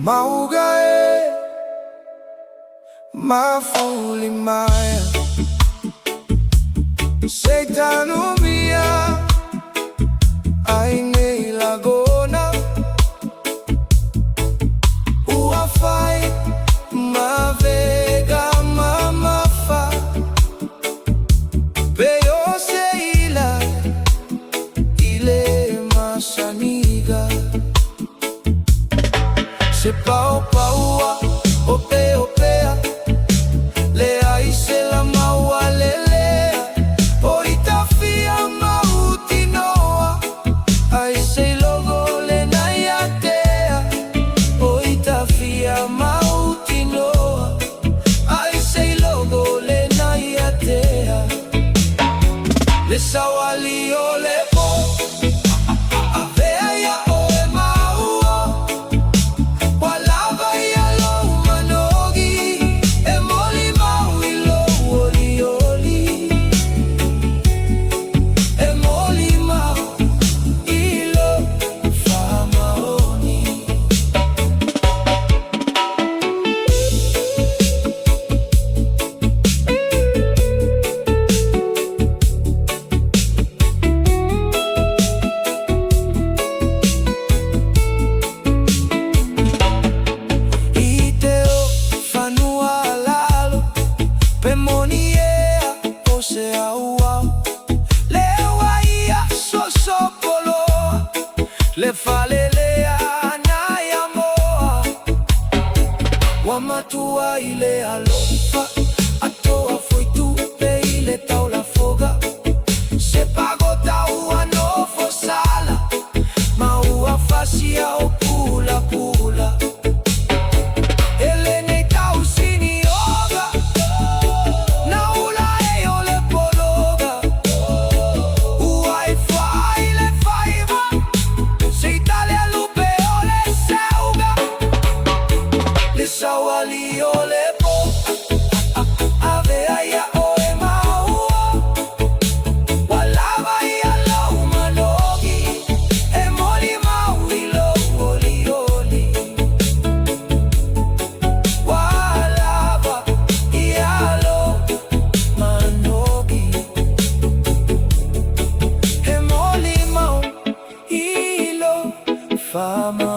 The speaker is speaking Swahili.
Maugae mafuli maya Seitanumia Aine lagona Uafai mavega mamafa Beyo seila ile masaniga Se pau paua ope opea Lea ise la maua lelea Oitafia mauti noa Aise logo le naiatea Oitafia mauti noa Aise logo le naiatea Le SAUALII OLE Le falelea na ya moa Wamatua ile alofa Atoa foi tupe ile taula foga Se pagota ua no fosala Ma ua facia o pula pula Ele ne tau sini oga Na ula e ole pologa Ua e fai le faiva SAUALII OLE Avea ia oe maua Walava ia lau manogi E moli maui lo oli oli Walava ia lo manogi E moli maui lo fama